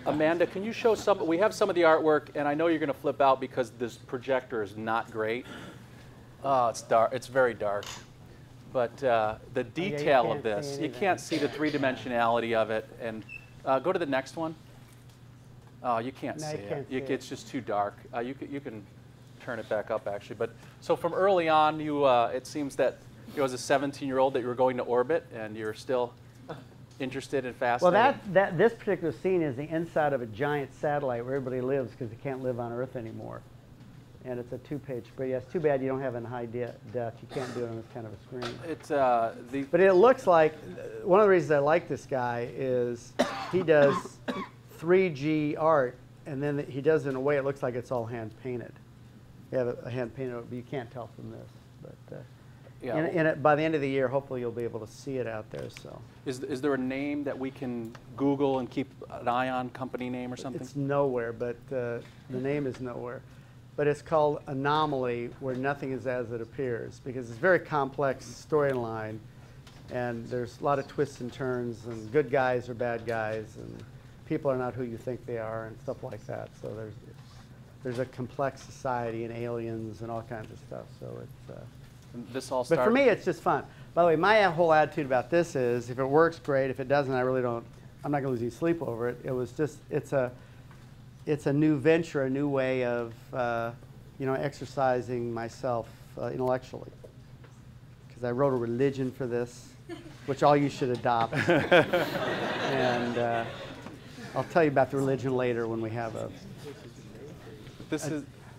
Amanda, can you show some? We have some of the artwork, and I know you're going to flip out because this projector is not great. It's dark. It's very dark. But the detail of this, you can't see the three-dimensionality of it. And go to the next one. Oh, you can't see it. It's just too dark. You can turn it back up, actually. But so from early on, it seems that as a 17-year-old that you were going to orbit, and you're still interested and fascinated. Well, this particular scene is the inside of a giant satellite where everybody lives because they can't live on Earth anymore. And it's a two-page spread. Yeah, it's too bad you don't have it in high def. You can't do it on this kind of a screen. But it looks like, one of the reasons I like this guy is he does 3G art, and then he does it in a way it looks like it's all hand-painted. You have a hand-painted, but you can't tell from this. But yeah. By the end of the year, hopefully you'll be able to see it out there. So, is there a name that we can Google and keep an eye on, company name or something? It's nowhere, but the name is nowhere. But it's called Anomaly, where nothing is as it appears, because it's a very complex storyline, and there's a lot of twists and turns, and good guys are bad guys, and people are not who you think they are, and stuff like that. So there's a complex society and aliens and all kinds of stuff. So it's. This all. But for me, it's just fun. By the way, my whole attitude about this is, if it works, great. If it doesn't, I really don't. I'm not going to lose any sleep over it. It was just. It's a new venture, a new way of, exercising myself intellectually. Because I wrote a religion for this, which all you should adopt. And I'll tell you about the religion later when we have a.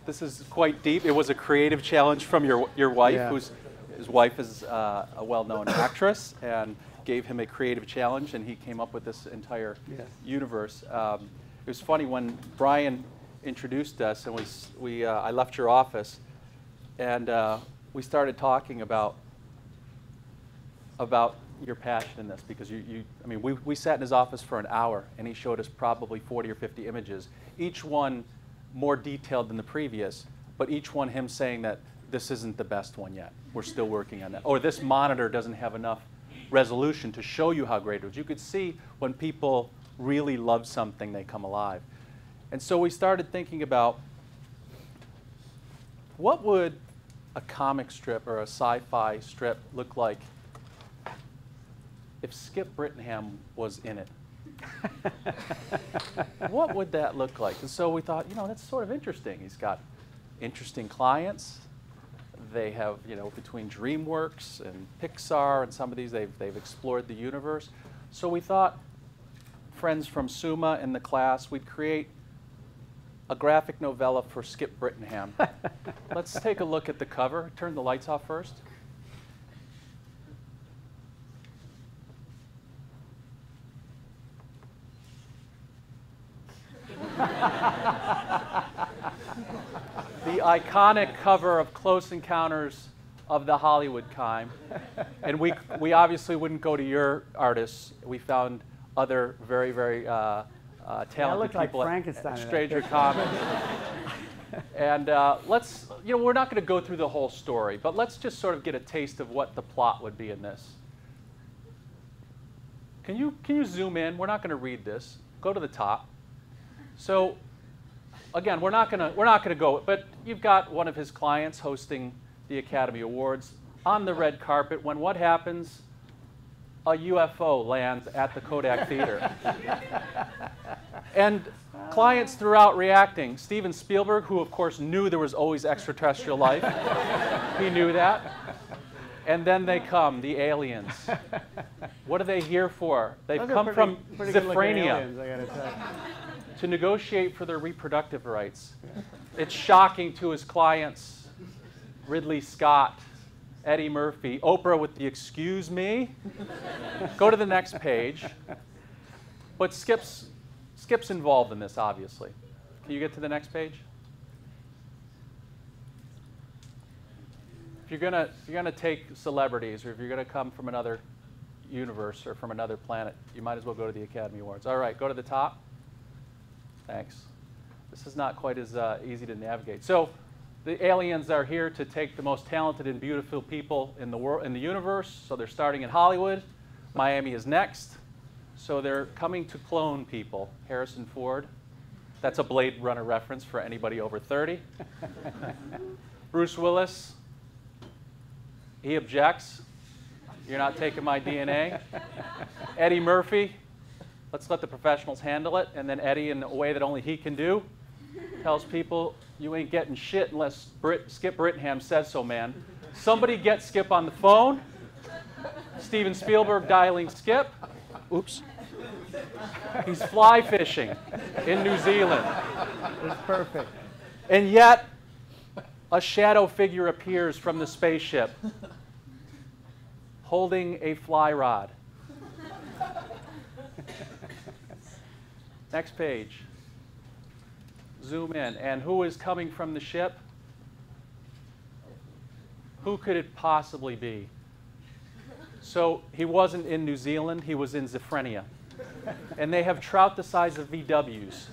This is quite deep. It was a creative challenge from your wife, yeah. His wife is a well-known actress, and gave him a creative challenge, and he came up with this entire universe. It was funny when Brian introduced us, and I left your office, and we started talking about your passion in this, because we sat in his office for an hour, and he showed us probably 40 or 50 images, each one more detailed than the previous, but each one him saying that this isn't the best one yet. We're still working on that. Or this monitor doesn't have enough resolution to show you how great it was. You could see when people really love something, they come alive. And so we started thinking about, what would a comic strip or a sci-fi strip look like if Skip Brittenham was in it? What would that look like? And so we thought, that's sort of interesting. He's got interesting clients. They have, between DreamWorks and Pixar and some of these, they've explored the universe. So we thought, friends from SUMA in the class, we'd create a graphic novella for Skip Brittenham. Let's take a look at the cover. Turn the lights off first. The iconic cover of Close Encounters of the Hollywood Kind. And we obviously wouldn't go to your artists. We found other very, very talented people like Frankenstein at Stranger Comics. And we're not going to go through the whole story, but let's just sort of get a taste of what the plot would be in this. Can you zoom in? We're not going to read this. Go to the top. So, again, we're not going to go, but you've got one of his clients hosting the Academy Awards on the red carpet when what happens? A UFO lands at the Kodak Theater. And clients throughout reacting. Steven Spielberg, who of course knew there was always extraterrestrial life. He knew that. And then they come, the aliens. What are they here for? They've come from Zephrania to negotiate for their reproductive rights. It's shocking to his clients. Ridley Scott, Eddie Murphy, Oprah with the "excuse me." Go to the next page. But Skip's involved in this, obviously. Can you get to the next page? If you're gonna take celebrities, or if you're gonna come from another universe or from another planet, you might as well go to the Academy Awards. All right, go to the top. Thanks. This is not quite as easy to navigate. So, the aliens are here to take the most talented and beautiful people in the world, in the universe. So they're starting in Hollywood. Miami is next. So they're coming to clone people. Harrison Ford. That's a Blade Runner reference for anybody over 30. Bruce Willis. He objects. You're not taking my DNA. Eddie Murphy. Let's let the professionals handle it. And then Eddie, in a way that only he can do, tells people, you ain't getting shit unless Skip Brittenham says so, man. Somebody get Skip on the phone. Steven Spielberg dialing Skip. Oops. He's fly fishing in New Zealand. It's perfect. And yet, a shadow figure appears from the spaceship holding a fly rod. Next page. Zoom in. And who is coming from the ship? Who could it possibly be? So he wasn't in New Zealand, he was in Zephrenia. And they have trout the size of VWs.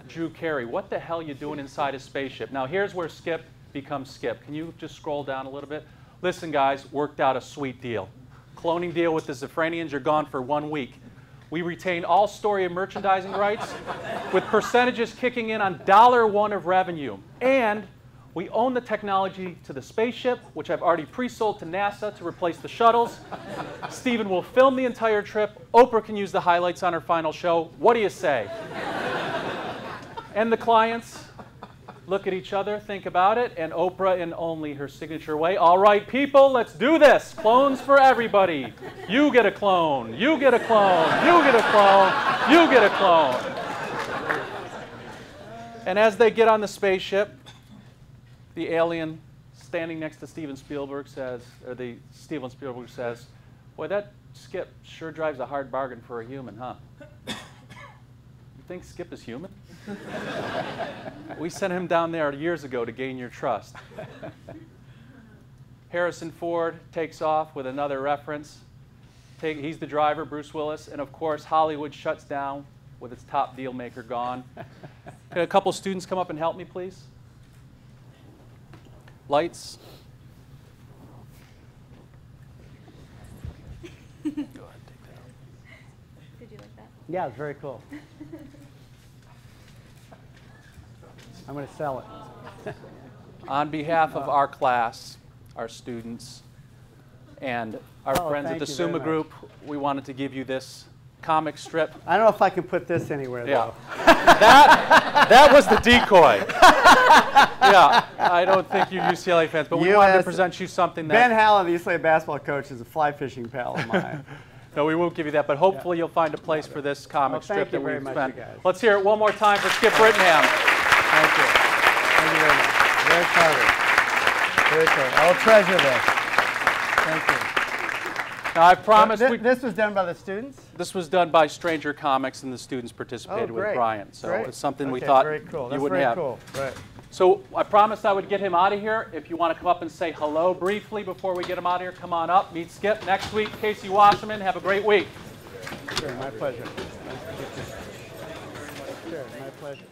Drew Carey, what the hell are you doing inside a spaceship? Now here's where Skip becomes Skip. Can you just scroll down a little bit? Listen guys, worked out a sweet deal. Cloning deal with the Zephrenians, you're gone for 1 week. We retain all story and merchandising rights with percentages kicking in on $1 of revenue. And we own the technology to the spaceship, which I've already pre-sold to NASA to replace the shuttles. Steven will film the entire trip. Oprah can use the highlights on her final show. What do you say? And the clients look at each other, think about it, and Oprah, in only her signature way, all right, people, let's do this. Clones for everybody. You get a clone. You get a clone. You get a clone. You get a clone. And as they get on the spaceship, the alien standing next to Steven Spielberg says, boy, that Skip sure drives a hard bargain for a human, huh? You think Skip is human? We sent him down there years ago to gain your trust. Harrison Ford takes off with another reference. He's the driver, Bruce Willis, and of course Hollywood shuts down with its top deal maker gone. Can a couple students come up and help me, please? Lights. Go ahead, take that out. Did you like that? Yeah, it's very cool. I'm going to sell it. On behalf of our class, our students, and our friends at the Summa Group, we wanted to give you this comic strip. I don't know if I can put this anywhere, though. That was the decoy. Yeah, I don't think you're UCLA fans, but we wanted to present you something that... Ben Hallen, the UCLA basketball coach, is a fly fishing pal of mine. No, we won't give you that, but hopefully you'll find a place for this comic strip that we've spent. Guys. Let's hear it one more time for Skip Brittenham. Thank you. Thank you very much. Very clever. Very clever. I will treasure this. Thank you. Now, I promised this was done by the students? This was done by Stranger Comics, and the students participated with Brian. So it's something we thought you wouldn't have. Cool. Right. So I promised I would get him out of here. If you want to come up and say hello briefly before we get him out of here, come on up. Meet Skip next week. Casey Wasserman, have a great week. Sure, my pleasure. Sure, my pleasure.